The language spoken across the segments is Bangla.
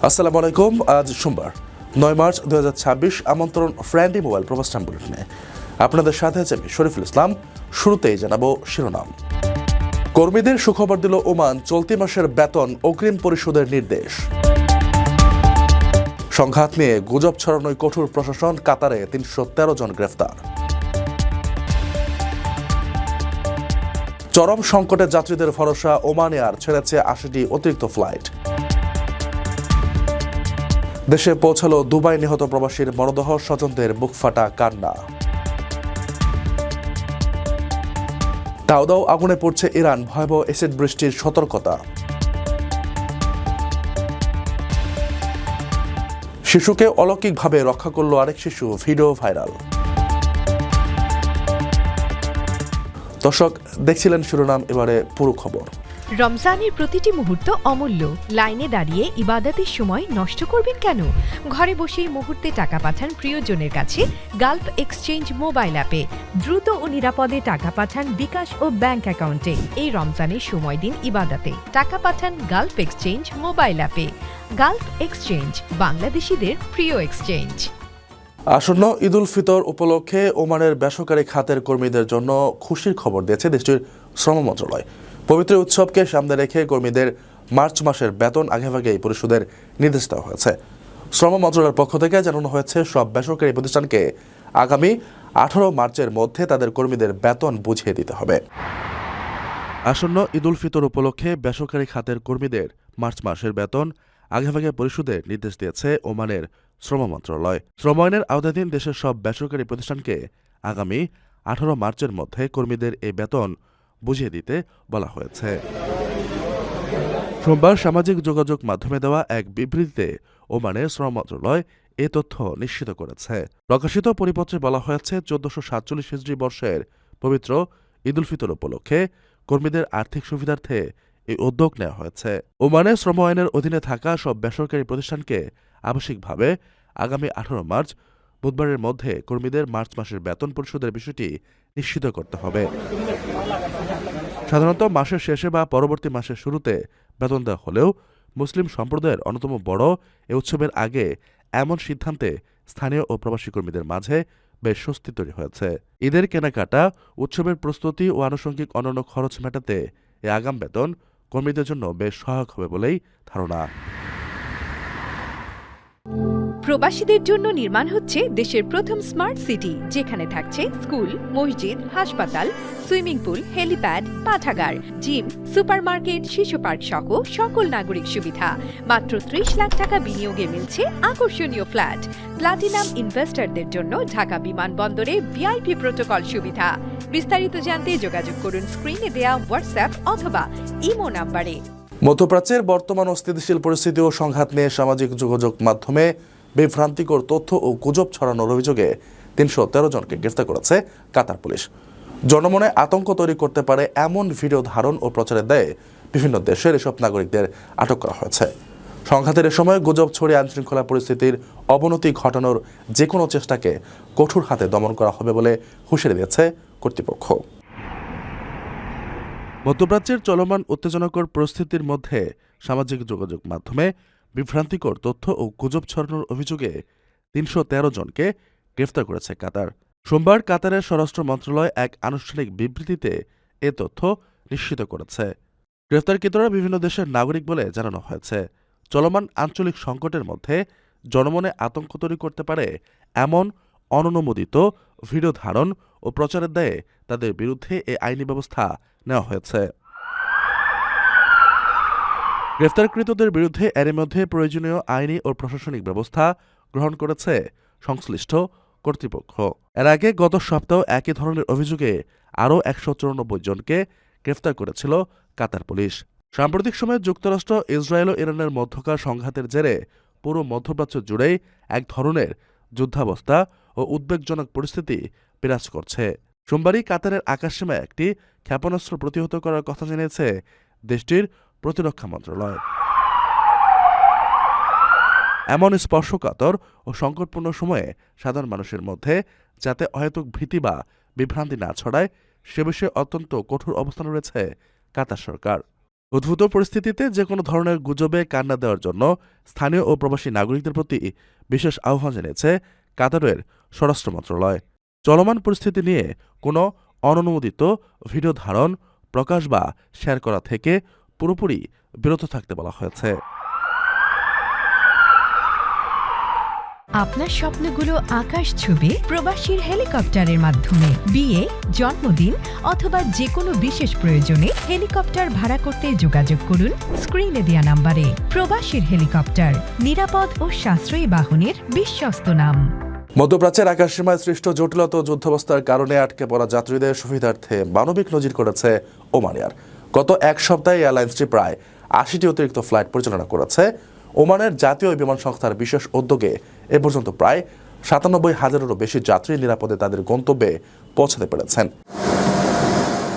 আসসালামু আলাইকুম। আজ সোমবার 9 মার্চ 2026। আমন্ত্রণ ফ্রেন্ডলি মোবাইল প্রবাসন বুলেটিনে। আপনাদের সাথে আছে আমি শরীফুল ইসলাম। শুরুতেই জানাবো শিরোনাম। কর্মীদের সুখবর দিল ওমান, চলতি মাসের বেতন অগ্রিম পরিশোধের নির্দেশ। সংঘাত নিয়ে গুজব ছড়ানোয় কঠোর প্রশাসন, কাতারে 313 জন গ্রেফতার। চরম সংকটে যাত্রীদের ভরসা, ওমান এয়ার ছেড়েছে 80টি অতিরিক্ত ফ্লাইট। দেশে পৌঁছালো দুবাই নিহত প্রবাসীর মরদেহ, স্বজনদের বুকফাটা কান্না। দাও দাও আগুনে পড়ছে ইরান, ভয়াবহ এসিড বৃষ্টির সতর্কতা। শিশুকে অলৌকিকভাবে রক্ষা করল আরেক শিশু, ভিডিও ভাইরাল। দর্শক দেখছিলেন শিরোনাম, এবারে পুরো খবর। রমজানের প্রতিটি মুহূর্ত অমূল্য। লাইনে দাঁড়িয়ে ইবাদতের সময় নষ্ট করবেন কেন? ঘরে বসেই মুহূর্তে টাকা পাঠান প্রিয়জনের কাছে গালফ এক্সচেঞ্জ মোবাইল অ্যাপে। দ্রুত ও নিরাপদে টাকা পাঠান বিকাশ ও ব্যাংক অ্যাকাউন্টে। এই রমজানের সময় দিন ইবাদতে, টাকা পাঠান গালফ এক্সচেঞ্জ মোবাইল অ্যাপে। গালফ এক্সচেঞ্জ, বাংলাদেশিদের প্রিয় এক্সচেঞ্জ। আসন্ন ঈদ উল ফিতর উপলক্ষে ওমানের বেসরকারি খাতের কর্মীদের জন্য খুশির খবর দিয়েছে দেশটির শ্রম মন্ত্রণালয়। পবিত্র উৎসবকে সামনে রেখে কর্মীদের মার্চ মাসের বেতন আগেভাগেই পরিশোধের নির্দেশ দেওয়া হয়েছে। শ্রম মন্ত্রণালয়ের পক্ষ থেকে জানানো হয়েছে, সব বেসরকারি প্রতিষ্ঠানকে আগামী 18 মার্চের মধ্যে তাদের কর্মীদের বেতন বুঝিয়ে দিতে হবে। আসন্ন ঈদ উল ফিতর উপলক্ষে বেসরকারি খাতের কর্মীদের মার্চ মাসের বেতন আগেভাগে পরিশোধের নির্দেশ দিয়েছে ওমানের শ্রম মন্ত্রণালয়। শ্রম আইনের আওতাধীন দেশের সব বেসরকারি প্রতিষ্ঠানকে আগামী 18 মার্চের মধ্যে কর্মীদের এই বেতন বুঝিয়ে দিতে বলা হয়েছে। সোমবার সামাজিক যোগাযোগ মাধ্যমে দেওয়া এক বিবৃতিতে ওমানের শ্রম মন্ত্রণালয় এ তথ্য নিশ্চিত করেছে। প্রকাশিত পরিপত্রে বলা হয়েছে, 1447 হিজরি বর্ষের পবিত্র ঈদ উল ফিতর উপলক্ষে কর্মীদের আর্থিক সুবিধার্থে এই উদ্যোগ নেওয়া হয়েছে। ওমানের শ্রম আইনের অধীনে থাকা সব বেসরকারি প্রতিষ্ঠানকে আবশ্যিকভাবে আগামী 18 মার্চ বুধবারের মধ্যে কর্মীদের মার্চ মাসের বেতন পরিশোধের বিষয়টি নিশ্চিত করতে হবে। সাধারণত মাসের শেষে বা পরবর্তী মাসের শুরুতে বেতন দেওয়া হলেও মুসলিম সম্প্রদায়ের অন্যতম বড় এ উৎসবের আগে এমন সিদ্ধান্তে স্থানীয় ও প্রবাসী কর্মীদের মাঝে বেশ স্বস্তি তৈরি হয়েছে। ঈদের কেনাকাটা, উৎসবের প্রস্তুতি ও আনুষঙ্গিক অন্যান্য খরচ মেটাতে এ আগাম বেতন কর্মীদের জন্য বেশ সহায়ক হবে বলেই ধারণা। প্রবাসীদের জন্য নির্মাণ হচ্ছে দেশের প্রথম স্মার্ট সিটি, যেখানে থাকছে স্কুল, মসজিদ, হাসপাতাল, সুইমিং পুল, হেলিপ্যাড, পাঠাগার, জিম, সুপারমার্কেট, শিশু পার্ক সহ সকল নাগরিক সুবিধা। মাত্র 30 লাখ টাকা বিনিয়োগে মিলছে আকর্ষণীয় ফ্ল্যাট। প্লাটিনাম ইনভেস্টরদের জন্য ঢাকা বিমানবন্দরে ভিআইপি প্রোটোকল সুবিধা। বিস্তারিত জানতে যোগাযোগ করুন স্ক্রিনে দেয়া হোয়াটসঅ্যাপ অথবা ইমো নাম্বারে। মধ্যপ্রাচ্যের বর্তমান অস্থিতিশীল পরিস্থিতি ও সংঘাত নিয়ে সামাজিক যোগাযোগ মাধ্যমে বিভ্রান্তিকর তথ্য ও গুজব ছড়ানোর অভিযোগে 313 জনকে গ্রেফতার করেছে কাতার পুলিশ। জনমনে আতঙ্ক তৈরি করতে পারে এমন ভিডিও ধারণ ও প্রচারের দায়ে বিভিন্ন দেশের এসব নাগরিকদের আটক করা হয়েছে। সংঘাতের এ সময় গুজব ছড়িয়ে আইনশৃঙ্খলা পরিস্থিতির অবনতি ঘটানোর যে কোনো চেষ্টাকে কঠোর হাতে দমন করা হবে বলে হুঁশিয়ারি দিয়েছে কর্তৃপক্ষ। মধ্যপ্রাচ্যের চলমান উত্তেজনাকর পরিস্থিতির মধ্যে সামাজিক যোগাযোগ মাধ্যমে বিভ্রান্তিকর তথ্য ও গুজব ছড়ানোর অভিযোগে 313 জনকে গ্রেফতার করেছে কাতার। সোমবার কাতারের স্বরাষ্ট্র মন্ত্রণালয় এক আনুষ্ঠানিক বিবৃতিতে এ তথ্য নিশ্চিত করেছে। গ্রেফতারকৃতরা বিভিন্ন দেশের নাগরিক বলে জানানো হয়েছে। চলমান আঞ্চলিক সংকটের মধ্যে জনমনে আতঙ্ক তৈরি করতে পারে এমন অননুমোদিত ভিডিও ধারণ ও প্রচারের দায়ে তাদের বিরুদ্ধে এ আইনি ব্যবস্থা নেওয়া হয়েছে। গ্রেফতারকৃতদের বিরুদ্ধে এরই মধ্যে প্রয়োজনীয় আইনি ও প্রশাসনিক ব্যবস্থা গ্রহণ করেছে সংশ্লিষ্ট কর্তৃপক্ষ। এর আগে গত সপ্তাহ একই ধরনের অভিযোগে আরও 194 জনকে গ্রেফতার করেছিল কাতার পুলিশ। সাম্প্রতিক সময়ে যুক্তরাষ্ট্র, ইসরায়েল ও ইরানের মধ্যকার সংঘাতের জেরে পুরো মধ্যপ্রাচ্য জুড়েই এক ধরনের যুদ্ধাবস্থা ও উদ্বেগজনক পরিস্থিতি বিরাজ করছে। সোমবারই কাতারের আকাশসীমায় একটি ক্ষেপণাস্ত্র প্রতিহত করার কথা জানিয়েছে দেশটির প্রতিরক্ষা মন্ত্রণালয়। এমন স্পর্শকাতর ও সংকটপূর্ণ সময়ে সাধারণ মানুষের মধ্যে যাতে অহেতুক ভীতি বা বিভ্রান্তি না ছড়ায় সে বিষয়ে অত্যন্ত কঠোর অবস্থানে রয়েছে কাতার সরকার। উদ্ভূত পরিস্থিতিতে যে কোনো ধরনের গুজবে কান না দেওয়ার জন্য স্থানীয় ও প্রবাসী নাগরিকদের প্রতি বিশেষ আহ্বান জানিয়েছে কাতারের স্বরাষ্ট্র মন্ত্রণালয়। চলমান পরিস্থিতি নিয়ে কোনো অননুমোদিত ভিডিও ধারণ, প্রকাশ বা শেয়ার করা থেকে পুরোপুরি বিরত থাকতে বলা হয়েছে। আপনার স্বপ্নগুলো আকাশ ছুবে প্রবাসীর হেলিকপ্টারের মাধ্যমে। বিয়ে, জন্মদিন অথবা যে কোনো বিশেষ প্রয়োজনে হেলিকপ্টার ভাড়া করতে যোগাযোগ করুন স্ক্রিনে দেয়া নাম্বারে। প্রবাসীর হেলিকপ্টার, নিরাপদ ও সাশ্রয়ী বাহনের বিশ্বস্ত নাম। মধ্যপ্রাচ্যের আকাশসীমায় সৃষ্ট জটিলতা ও যুদ্ধাবস্থার কারণে আটকে পড়া যাত্রীদের সুবিধার্থে মানবিক নজির করেছে ওমান এয়ার। গত এক সপ্তাহে এয়ারলাইন্সটি প্রায় ৮০টি অতিরিক্ত ফ্লাইট পরিচালনা করেছে। ওমানের জাতীয় বিমান সংস্থার বিশেষ উদ্যোগে এ পর্যন্ত প্রায় ৯৭,০০০-এরও বেশি যাত্রী নিরাপদে তাদের গন্তব্যে পৌঁছাতে পেরেছেন।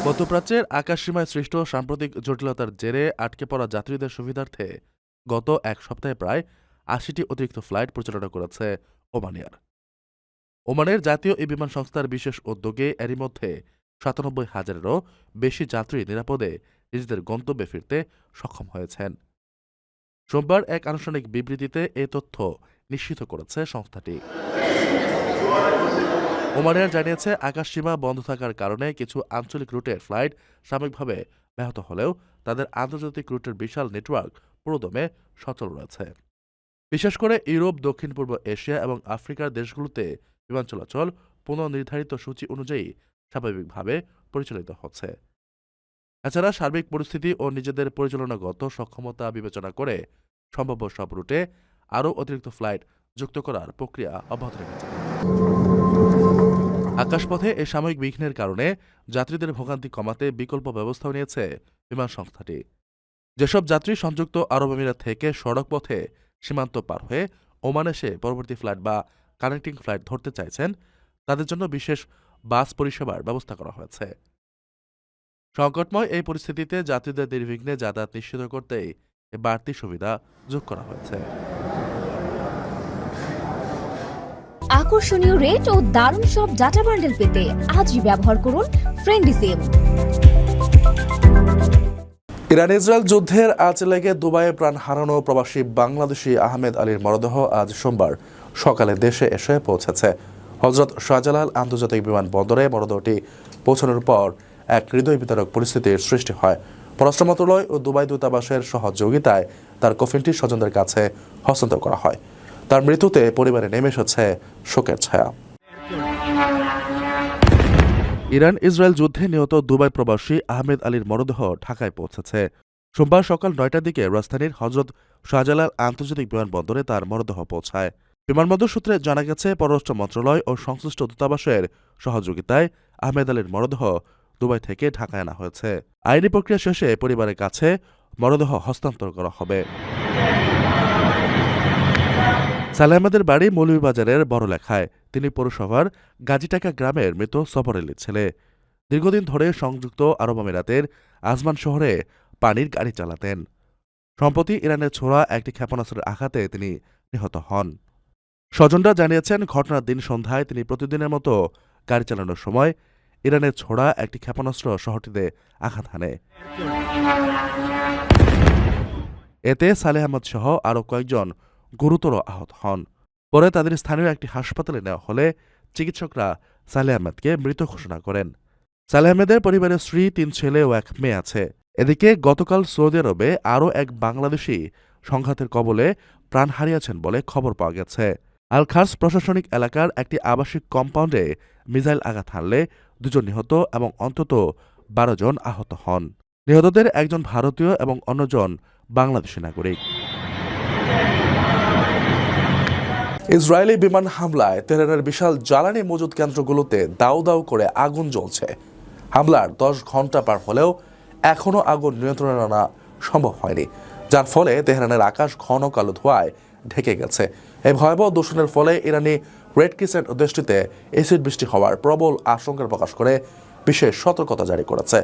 মধ্যপ্রাচ্যের আকাশসীমায় সৃষ্ট সাম্প্রতিক জটিলতার জেরে আটকে পড়া যাত্রীদের সুবিধার্থে গত এক সপ্তাহে প্রায় ৮০টি অতিরিক্ত ফ্লাইট পরিচালনা করেছে ওমান এয়ার। ওমানের জাতীয় এই বিমান সংস্থার বিশেষ উদ্যোগে এরই মধ্যে ৯৭,০০০-এরও বেশি যাত্রী নিরাপদে নিজেদের গন্তব্যে ফিরতে সক্ষম হয়েছেন। সোমবার এক আনুষ্ঠানিক বিবৃতিতে এ তথ্য নিশ্চিত করেছে সংস্থাটি। ওমান এয়ার জানিয়েছে, আকাশসীমা বন্ধ থাকার কারণে কিছু আঞ্চলিক রুটের ফ্লাইট সাময়িকভাবে ব্যাহত হলেও তাদের আন্তর্জাতিক রুটের বিশাল নেটওয়ার্ক পুরোদমে সচল রয়েছে। বিশেষ করে ইউরোপ, দক্ষিণ পূর্ব এশিয়া এবং আফ্রিকার দেশগুলোতে বিমান চলাচল পুনর্নির্ধারিত সূচি অনুযায়ী স্বাভাবিকভাবে পরিচালিত হচ্ছে। এছাড়া সার্বিক পরিস্থিতি ও নিজেদের পরিচালনাগত সক্ষমতা বিবেচনা করে সম্ভাব্য সব রুটে আরও অতিরিক্ত ফ্লাইট যুক্ত করার প্রক্রিয়া অব্যাহত রেখেছে। আকাশপথে এই সাময়িক বিঘ্নের কারণে যাত্রীদের ভোগান্তি কমাতে বিকল্প ব্যবস্থাও নিয়েছে বিমান সংস্থাটি। যেসব যাত্রী সংযুক্ত আরব আমিরাত থেকে সড়ক পথে সীমান্ত পার হয়ে ওমান এসে পরবর্তী ফ্লাইট বা কানেক্টিং ফ্লাইট ধরতে চাইছেন, তাদের জন্য বিশেষ বাস পরিষেবার ব্যবস্থা করা হয়েছে। সংকটময় এই পরিস্থিতিতে যাত্রীদের নির্বিঘ্নে যাতায়াত নিশ্চিত করতেই এ বাড়তি সুবিধা যোগ করা হয়েছে। আকর্ষণীয় রেট ও দারুণ সব ডাটা বান্ডেল পেতে আজই ব্যবহার করুন ফ্রেন্ডলি সিম। ইরান ইসরায়েল যুদ্ধের আঁচ লেগে দুবাইয়ে প্রাণ হারানো প্রবাসী বাংলাদেশি আহমেদ আলীর মরদেহ আজ সোমবার সকালে দেশে এসে পৌঁছেছে। হজরত শাহজালাল আন্তর্জাতিক বিমানবন্দরে মরদেহটি পৌঁছানোর পর এক হৃদয় বিতরক পরিস্থিতির সৃষ্টি হয়। পররাষ্ট্র মন্ত্রণালয় ও দুবাই দূতাবাসের সহযোগিতায় তার কফিনটি স্বজনদের কাছে হস্তান্তর করা হয়। তার মৃত্যুতে পরিবারে নেমে এসেছে শোকের ছায়া। ইরান ইসরায়েল যুদ্ধে নিহত দুবাই প্রবাসী আহমেদ আলীর মরদেহ ঢাকায় পৌঁছেছে। সোমবার সকাল ৯টার দিকে রাজধানীর হজরত শাহজালাল আন্তর্জাতিক বিমানবন্দরে তার মরদেহ পৌঁছায়। বিমানবন্দর সূত্রে জানা গেছে, পররাষ্ট্র মন্ত্রণালয় ও সংশ্লিষ্ট দূতাবাসের সহযোগিতায় আহমেদ আলীর মরদেহ দুবাই থেকে ঢাকায় আনা হয়েছে। আইনি প্রক্রিয়া শেষে পরিবারের কাছে মরদেহ হস্তান্তর করা হবে। সালেহ আহমেদের বাড়ি মৌলভীবাজারের বড়লেখায়। তিনি পৌরসভার গাজীটাকা গ্রামের মৃত সফর আলীর ছেলে। দীর্ঘদিন ধরে সংযুক্ত আরব আমিরাতের আজমান শহরে পানির গাড়ি চালাতেন। সম্প্রতি ইরানের ছোড়া একটি ক্ষেপণাস্ত্রের আঘাতে তিনি নিহত হন। স্বজনরা জানিয়েছেন, ঘটনার দিন সন্ধ্যায় তিনি প্রতিদিনের মতো গাড়ি চালানোর সময় ইরানের ছোড়া একটি ক্ষেপণাস্ত্র শহরটিতে আঘাত হানে। এতে সালেহ আহমদ সহ আরও কয়েকজন গুরুতর আহত হন। পরে তাদের স্থানীয় একটি হাসপাতালে নেওয়া হলে চিকিৎসকরা সালেহ আহমেদকে মৃত ঘোষণা করেন। সালেহ আহমেদের পরিবারের স্ত্রী, ৩ ছেলে ও ১ মেয়ে আছে। এদিকে গতকাল সৌদি আরবে আরও এক বাংলাদেশি সংঘাতের কবলে প্রাণ হারিয়েছেন বলে খবর পাওয়া গেছে। আল খার্স প্রশাসনিক এলাকার একটি আবাসিক কম্পাউন্ডে মিসাইল আঘাত হানলে ২ জন নিহত এবং অন্তত ১২ জন আহত হন। নিহতদের একজন ভারতীয় এবং অন্যজন বাংলাদেশি নাগরিক। ইসরায়েলি বিমান হামলায় তেহরানের বিশাল জ্বালানি মজুদ কেন্দ্রগুলোতে দাউ দাউ করে আগুন জ্বলছে। হামলার ১০ ঘন্টা পার হলেও এখনও আগুন নিয়ন্ত্রণে আনা সম্ভব হয়নি, যার ফলে তেহরানের আকাশ ঘন কালো ধোঁয়ায় ঢেকে গেছে। এই ভয়াবহ দূষণের ফলে ইরানি রেড ক্রিসেন্ট দেশটিতে এসিড বৃষ্টি হওয়ার প্রবল আশঙ্কা প্রকাশ করে বিশেষ সতর্কতা জারি করেছে।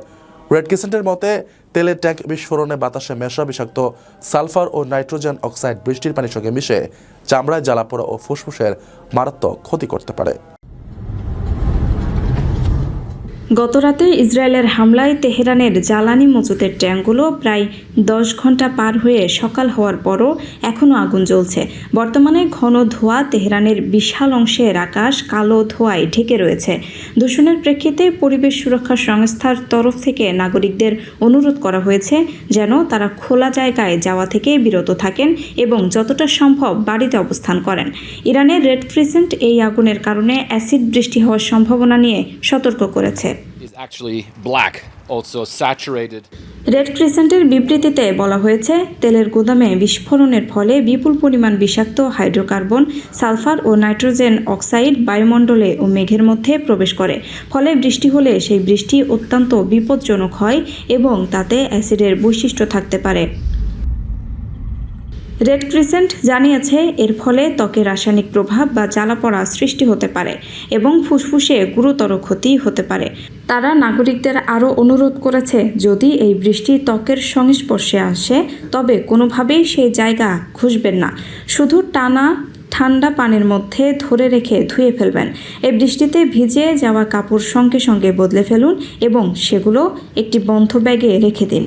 রেড ক্রিসেন্টের মতে, তেলের ট্যাঙ্ক বিস্ফোরণে বাতাসে মেশা বিষাক্ত সালফার ও নাইট্রোজেন অক্সাইড বৃষ্টির পানির সঙ্গে মিশে চামড়ায় জ্বালাপোড়া ও ফুসফুসের মারাত্মক ক্ষতি করতে পারে। গতরাতে ইসরায়েলের হামলায় তেহরানের জ্বালানি মজুতের ট্যাঙ্কগুলো প্রায় 10 ঘন্টা পার হয়ে সকাল হওয়ার পরও এখনও আগুন জ্বলছে। বর্তমানে ঘন ধোঁয়া তেহরানের বিশাল অংশের আকাশ কালো ধোঁয়ায় ঢেকে রয়েছে। দূষণের প্রেক্ষিতে পরিবেশ সুরক্ষা সংস্থার তরফ থেকে নাগরিকদের অনুরোধ করা হয়েছে যেন তারা খোলা জায়গায় যাওয়া থেকে বিরত থাকেন এবং যতটা সম্ভব বাড়িতে অবস্থান করেন। ইরানের রেড ক্রিসেন্ট এই আগুনের কারণে অ্যাসিড বৃষ্টি হওয়ার সম্ভাবনা নিয়ে সতর্ক করেছে। is actually black, also saturated. Red ক্রিসেন্টের বিবৃতিতে বলা হয়েছে, তেলের গুদামে বিস্ফোরণের ফলে বিপুল পরিমাণ বিষাক্ত হাইড্রোকার্বন, সালফার ও নাইট্রোজেন অক্সাইড বায়ুমণ্ডলে ও মেঘের মধ্যে প্রবেশ করে। ফলে বৃষ্টি হলে সেই বৃষ্টি অত্যন্ত বিপজ্জনক হয় এবং তাতে অ্যাসিডের বৈশিষ্ট্য থাকতে পারে। রেড ক্রিসেন্ট জানিয়েছে এর ফলে ত্বকে রাসায়নিক প্রভাব বা জ্বালাপোড়া সৃষ্টি হতে পারে এবং ফুসফুসে গুরুতর ক্ষতি হতে পারে। তারা নাগরিকদের আরও অনুরোধ করেছে, যদি এই বৃষ্টি ত্বকের সংস্পর্শে আসে তবে কোনোভাবেই সেই জায়গা ঘষবেন না, শুধু টানা ঠান্ডা পানির মধ্যে ধরে রেখে ধুয়ে ফেলবেন। এই বৃষ্টিতে ভিজে যাওয়া কাপড় সঙ্গে সঙ্গে বদলে ফেলুন এবং সেগুলো একটি বন্ধ ব্যাগে রেখে দিন।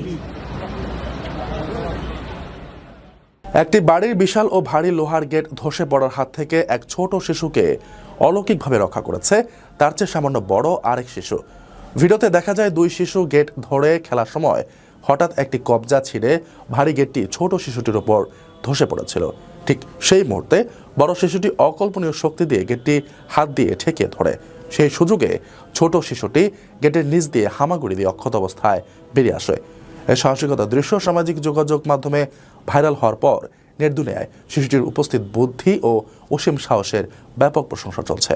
একটি বাড়ির বিশাল ও ভারী লোহার গেট ধসে পড়ার হাত থেকে এক ছোট শিশুকে অলৌকিকভাবে রক্ষা করেছে তার চেয়ে সামান্য বড় আরেক শিশু। ভিডিওতে দেখা যায় দুই শিশু গেট ধরে খেলার সময় হঠাৎ একটি কবজা ছিঁড়ে ভারী গেটটি ছোট শিশুটির উপর ধসে পড়েছিল। ঠিক সেই মুহূর্তে বড় শিশুটি অকল্পনীয় শক্তি দিয়ে গেটটি হাত দিয়ে ঠেকিয়ে ধরে। সেই সুযোগে ছোট শিশুটি গেটের নিচ দিয়ে হামাগুড়ি দিয়ে অক্ষত অবস্থায় বেরিয়ে আসে। এই সাহসিকতার দৃশ্য সামাজিক যোগাযোগ মাধ্যমে ভাইরাল হওয়ার পর নেট দুনিয়ায় শিশুটির উপস্থিত বুদ্ধি ও অসীম সাহসের ব্যাপক প্রশংসা চলছে।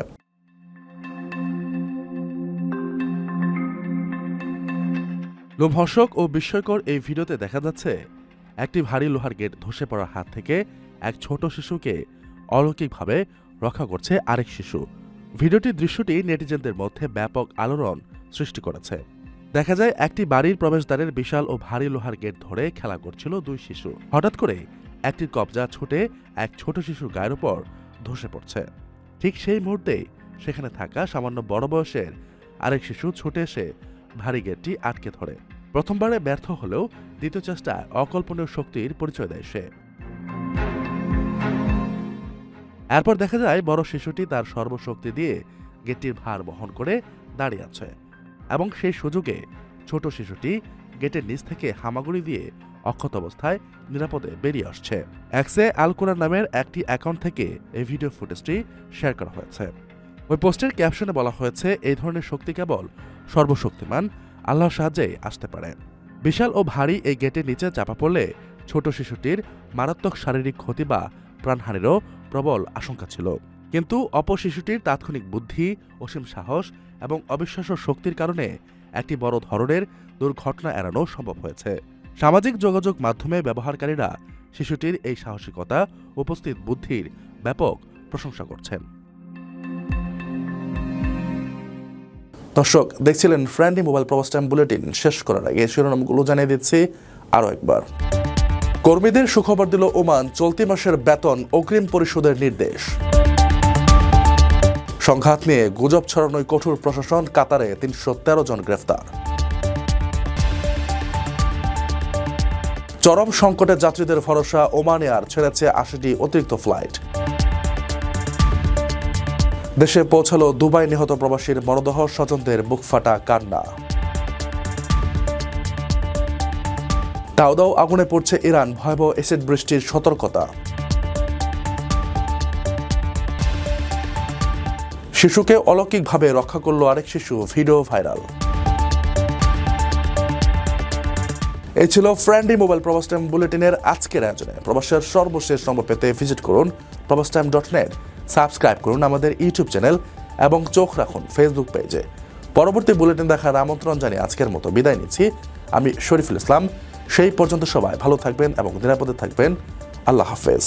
লোমহর্ষক ও বিস্ময়কর এই ভিডিওতে দেখা যাচ্ছে একটি ভারী লোহার গেট ধসে পড়ার হাত থেকে এক ছোট শিশুকে অলৌকিকভাবে রক্ষা করছে আরেক শিশু। ভিডিওটির দৃশ্যটি নেটিজেনদের মধ্যে ব্যাপক আলোড়ন সৃষ্টি করেছে। দেখা যায় একটি বাড়ির প্রবেশদ্বারের বিশাল ও ভারী লোহার গেট ধরে খেলা করছিল দুই শিশু। হঠাৎ করে একটি কবজা ছুটে এক ছোট শিশুর গায়ের উপর ধসে পড়ছে। ঠিক সেই মুহূর্তেই সেখানে থাকা সামান্য বড় বয়সের আরেক শিশু ছুটে এসে ভারী গেটটি আটকে ধরে। প্রথমবারে ব্যর্থ হলেও দ্বিতীয় চেষ্টায় অকল্পনীয় শক্তির পরিচয় দেয় সে। এরপর দেখা যায় বড় শিশুটি তার সর্বশক্তি দিয়ে গেটটির ভার বহন করে দাঁড়িয়ে আছে এবং সেই সুযোগে ছোট শিশুটি গেটের নিচ থেকে হামাগুড়ি দিয়ে অক্ষত অবস্থায় নিরাপদে বেরিয়ে আসছে। এক্সে আল কোরআন নামের একটি অ্যাকাউন্ট থেকে এই ভিডিও ফুটেজটি শেয়ার করা হয়েছে। ওই পোস্টের ক্যাপশনে বলা হয়েছে, এই ধরনের শক্তি কেবল সর্বশক্তিমান আল্লাহর সাহায্যে আসতে পারে। বিশাল ও ভারী এই গেটের নিচে চাপা পড়লে ছোট শিশুটির মারাত্মক শারীরিক ক্ষতি বা প্রাণহানিরও প্রবল আশঙ্কা ছিল, কিন্তু অপর শিশুটির তাৎক্ষণিক বুদ্ধি, অসীম সাহস এবং অবিশ্বাস্য শক্তির কারণে একটি বড় ধরনের দুর্ঘটনা এড়ানো সম্ভব হয়েছে। সামাজিক যোগাযোগ মাধ্যমে ব্যবহারকারীরা শিশুটির এই সাহসিকতা, উপস্থিত বুদ্ধির ব্যাপক প্রশংসা করছেন। দর্শক দেখছিলেন ফ্রেন্ডলি মোবাইল প্রবাস টাইম বুলেটিন। শেষ করার আগে শিরোনামগুলো জানিয়ে দিচ্ছি আরও একবার। কর্মীদের সুখবর দিল ওমান, চলতি মাসের বেতন অগ্রিম পরিশোধের নির্দেশ। সংঘাত নিয়ে গুজব ছড়ানোয় কঠোর প্রশাসন, কাতারে 313 জন গ্রেফতার। চরম সংকটে যাত্রীদের ভরসা, ওমান এয়ার ছেড়েছে 80টি অতিরিক্ত ফ্লাইট। দেশে পৌঁছালো দুবাই নিহত প্রবাসীর মরদেহ, স্বজনদের বুকফাটা কান্না। দাও দাও আগুনে পড়ছে ইরান, ভয়াবহ অ্যাসিড বৃষ্টির সতর্কতা। শিশুকে অলৌকিকভাবে রক্ষা করল আরেক শিশু, ভিডিও ভাইরাল। এই ছিল ফ্রেন্ডলি মোবাইল প্রবাস টাইম বুলেটিনের আজকের আয়োজনে। প্রবাসের সর্বশেষ সংবাদ পেতে ভিজিট করুন probastimes.net, সাবস্ক্রাইব করুন আমাদের ইউটিউব চ্যানেল এবং চোখ রাখুন ফেসবুক পেজে। পরবর্তী বুলেটিন দেখার আমন্ত্রণ জানিয়ে আজকের মতো বিদায় নিচ্ছি। আমি শরীফুল ইসলাম। সেই পর্যন্ত সবাই ভালো থাকবেন এবং নিরাপদে থাকবেন। আল্লাহ হাফেজ।